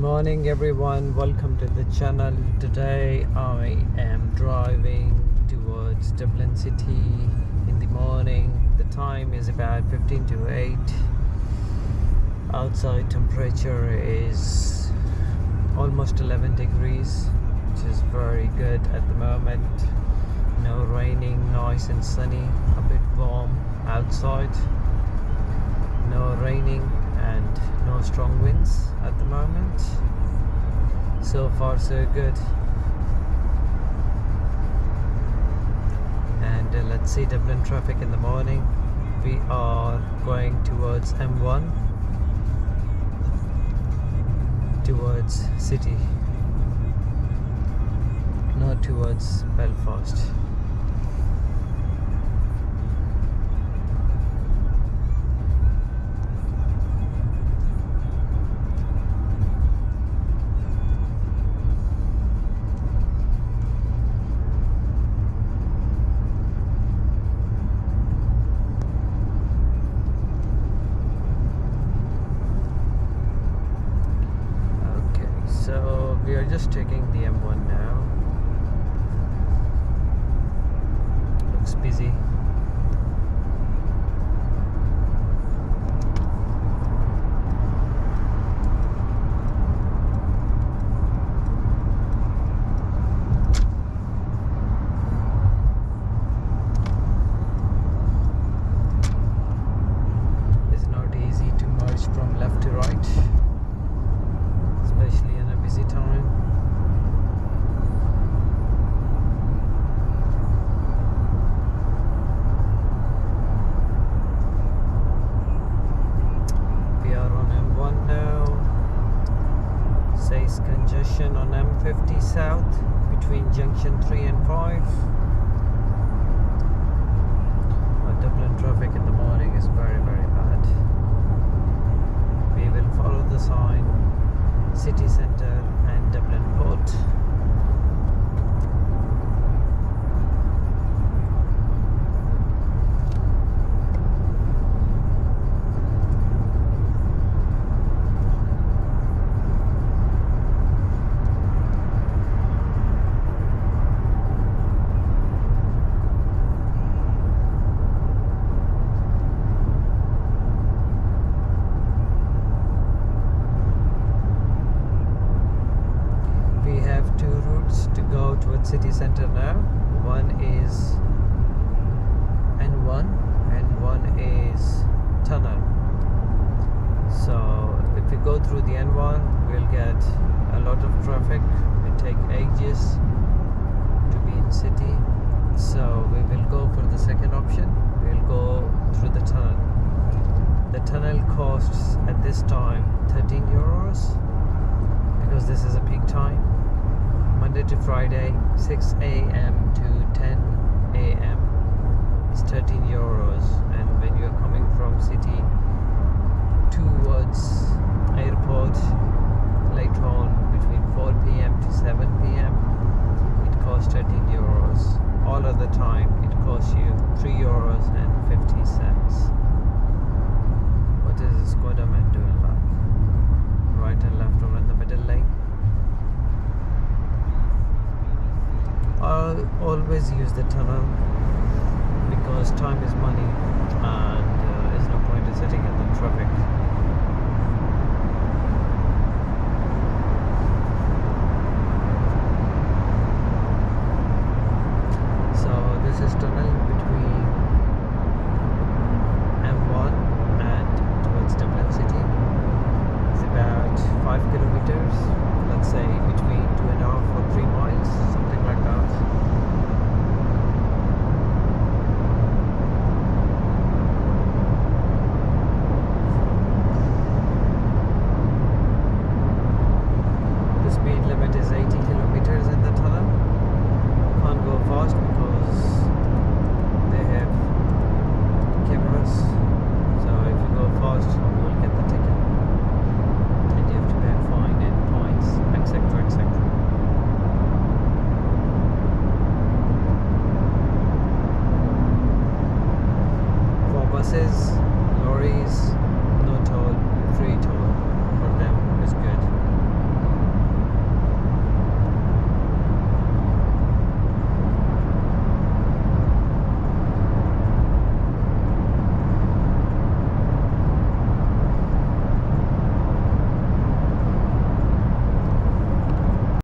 Morning everyone, welcome to the channel. Today I am driving towards Dublin City in the morning. The time is about 15 to 8. Outside temperature is almost 11 degrees, which is very good at the moment. No raining, nice and sunny, a bit warm outside. No raining and no strong winds at the moment. So far so good. And let's see Dublin traffic in the morning. We are going towards M1, towards city, not towards Belfast. So we are just taking the M1 now. Looks busy. It's not easy to merge from left to right, especially in a busy time. We are on M1 now. Says congestion on M50 South between junction 3 and 5. Dublin traffic in the morning is very bad. We will follow the sign City Centre and Dublin Port. To go towards city centre now. One is N1 and one is tunnel. So if we go through the N1, we'll get a lot of traffic. It take ages to be in city. So we will go for the second option. We'll go through the tunnel. The tunnel costs at this time 13 euros because this is a peak time. Monday to Friday, 6 a.m. to 10 a.m. is 13 euros, and when you are coming from city towards airport later on between 4 p.m. to 7 p.m. it costs 13 euros. All other time it costs you 3 euros and 50 cents. What is this Skoda man doing like? Right and left or in the middle lane? I'll always use the tunnel because time is money and there's no point in sitting in the traffic. So this is tunnel between M1 and towards Dublin City. It's about 5 kilometers, let's say between 2.5 or 3 miles, something like that. The speed limit is 80 kilometers in the tunnel. You can't go fast because they have cameras. So if you go fast, you will get the ticket. And you have to pay a fine and points, etc. etc. For buses, lorries, no toll, free toll.